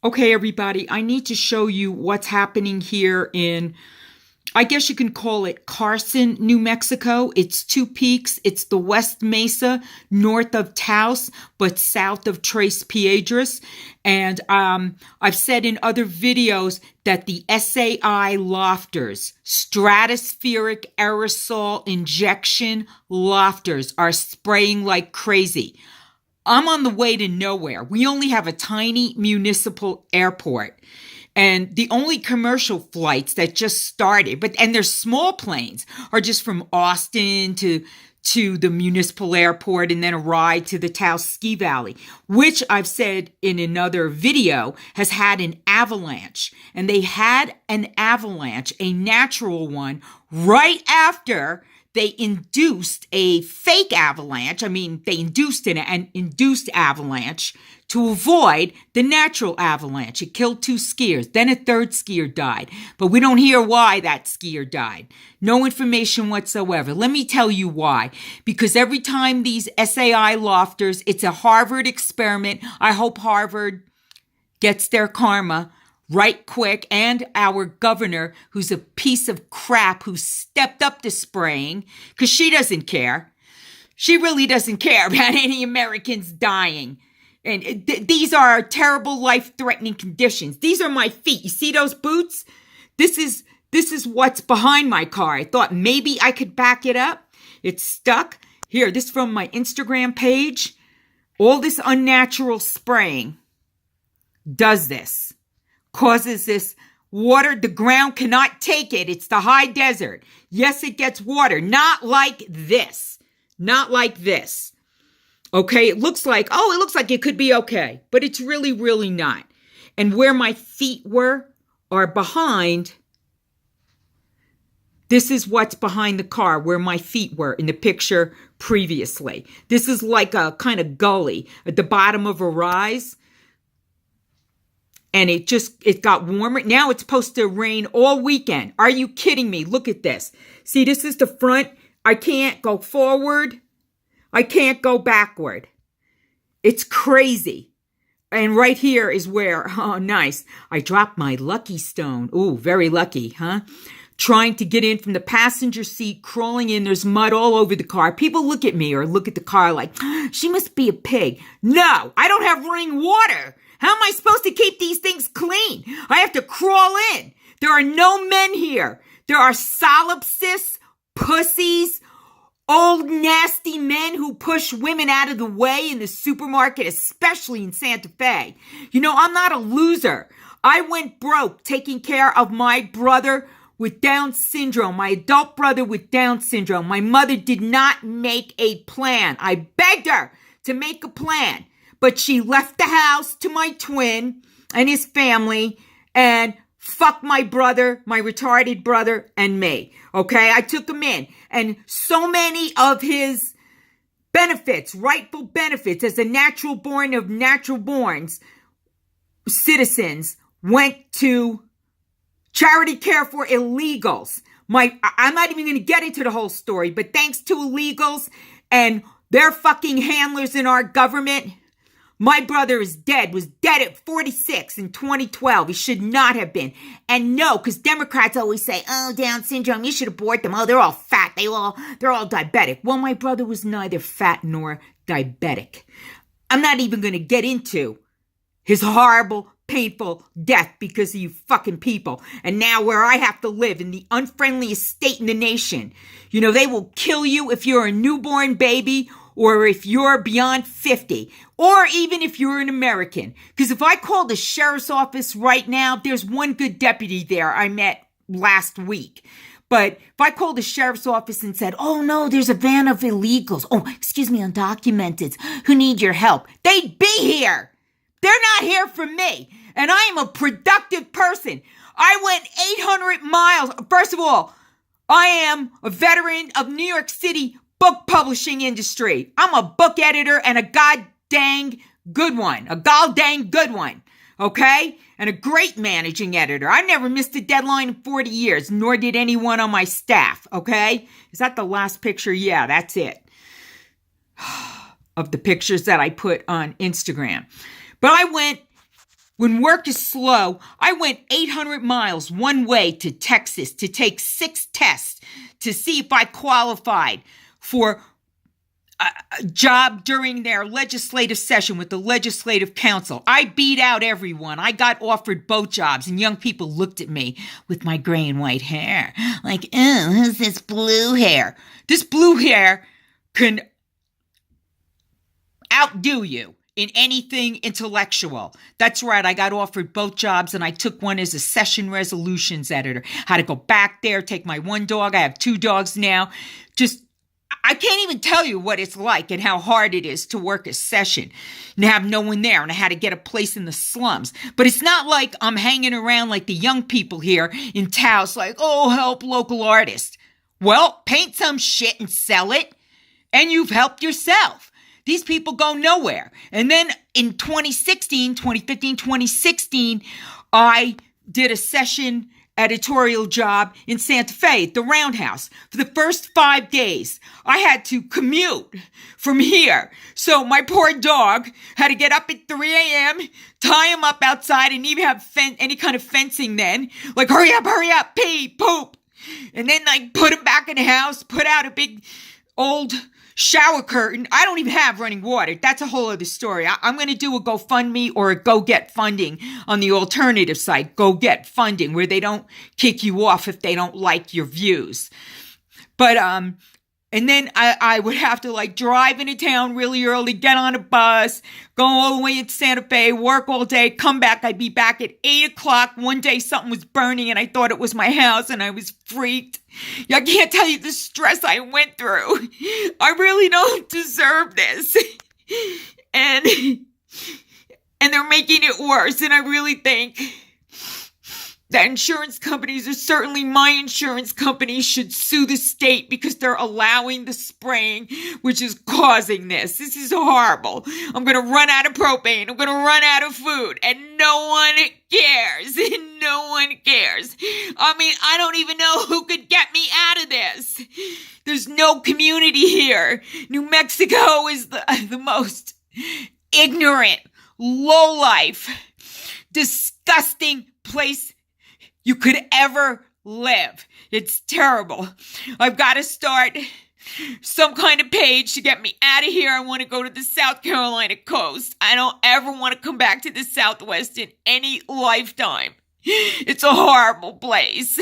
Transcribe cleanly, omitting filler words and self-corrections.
Okay, everybody, I need to show you what's happening here in, I guess you can call it Carson, New Mexico. It's TwoPeaks. It's the West Mesa, north of Taos, but south of Tres Piedras. And I've said in other videos that the SAI Lofters, stratospheric aerosol injection lofters, are spraying like crazy. I'm on the way to nowhere. We only have a tiny municipal airport. And the only commercial flights that just started, and they're small planes, are just from Austin to the municipal airport and then a ride to the Taos Ski Valley, which I've said in another video has had an avalanche. And they had an avalanche, a natural one, right after they induced a fake avalanche. I mean, they induced an induced avalanche to avoid the natural avalanche. It killed 2 skiers. Then a 3rd skier died. But we don't hear why that skier died. No information whatsoever. Let me tell you why. Because every time these SAI Lofters, it's a Harvard experiment. I hope Harvard gets their karma right quick, and our governor, who's a piece of crap, who stepped up to spraying, because she doesn't care. She really doesn't care about any Americans dying. And these are terrible, life-threatening conditions. These are my feet. You see those boots? This is what's behind my car. I thought maybe I could back it up. It's stuck. Here, this is from my Instagram page. All this unnatural spraying does this. Causes this water. The ground cannot take it. It's the high desert. Yes, it gets water. Not like this. Not like this. Okay, it looks like it could be okay. But it's really, really not. And where my feet were are behind. This is what's behind the car, where my feet were in the picture previously. This is like a kind of gully at the bottom of a rise. And it got warmer. Now it's supposed to rain all weekend. Are you kidding me? Look at this. See, this is the front. I can't go forward. I can't go backward. It's crazy. And right here is where, oh, nice. I dropped my lucky stone. Ooh, very lucky, huh? Trying to get in from the passenger seat, crawling in. There's mud all over the car. People look at me or look at the car like, she must be a pig. No, I don't have running water. How am I supposed to keep these things clean? I have to crawl in. There are no men here. There are solipsists, pussies, old nasty men who push women out of the way in the supermarket, especially in Santa Fe. You know, I'm not a loser. I went broke taking care of my brother with Down syndrome, my adult brother with Down syndrome. My mother did not make a plan. I begged her to make a plan. But she left the house to my twin and his family and fucked my brother, my retarded brother, and me. Okay, I took him in. And so many of his benefits, rightful benefits as a natural born of natural borns, citizens, went to charity care for illegals. I'm not even going to get into the whole story, but thanks to illegals and their fucking handlers in our government, my brother is dead, was dead at 46 in 2012. He should not have been. And no, because Democrats always say, oh, Down syndrome, you should abort them. Oh, they're all fat. They're all diabetic. Well, my brother was neither fat nor diabetic. I'm not even going to get into his horrible, painful death because of you fucking people. And now where I have to live in the unfriendliest state in the nation. You know, they will kill you if you're a newborn baby or if you're beyond 50, or even if you're an American. Because if I call the sheriff's office right now, there's one good deputy there I met last week. But if I called the sheriff's office and said, oh no, there's a van of illegals, undocumented, who need your help, they'd be here. They're not here for me. And I am a productive person. I went 800 miles. First of all, I am a veteran of New York City book publishing industry. I'm a book editor and a goddamn good one. Okay? And a great managing editor. I never missed a deadline in 40 years, nor did anyone on my staff. Okay? Is that the last picture? Yeah, that's it. Of the pictures that I put on Instagram. But I went When work is slow, I went 800 miles one way to Texas to take 6 tests to see if I qualified for a job during their legislative session with the Legislative Council. I beat out everyone. I got offered both jobs, and young people looked at me with my gray and white hair like, oh, who's this blue hair? This blue hair can outdo you in anything intellectual. That's right, I got offered both jobs, and I took one as a session resolutions editor. Had to go back there, take my one dog. I have 2 dogs now. I can't even tell you what it's like and how hard it is to work a session and have no one there, and I had to get a place in the slums. But it's not like I'm hanging around like the young people here in Taos like, oh, help local artists. Well, paint some shit and sell it, and you've helped yourself. These people go nowhere. And then in 2015, 2016, I did a session editorial job in Santa Fe at the Roundhouse. For the first 5 days, I had to commute from here. So my poor dog had to get up at 3 a.m., tie him up outside, and even have any kind of fencing then. Like, hurry up, pee, poop. And then like put him back in the house, put out a big old shower curtain. I don't even have running water. That's a whole other story. I'm going to do a GoFundMe or a Go Get Funding on the alternative site, Go Get Funding, where they don't kick you off if they don't like your views. But, and then I would have to like drive into town really early, get on a bus, go all the way into Santa Fe, work all day, come back. I'd be back at 8 o'clock. One day something was burning and I thought it was my house and I was freaked. I can't tell you the stress I went through. I really don't deserve this. And they're making it worse. And I really think that insurance companies, or certainly my insurance company, should sue the state because they're allowing the spraying, which is causing this. This is horrible. I'm going to run out of propane. I'm going to run out of food. And no one cares. No one cares. I mean, I don't even know who could get me out of this. There's no community here. New Mexico is the most ignorant, low-life, disgusting place you could ever live. It's terrible. I've got to start some kind of page to get me out of here. I want to go to the South Carolina coast. I don't ever want to come back to the Southwest in any lifetime. It's a horrible place.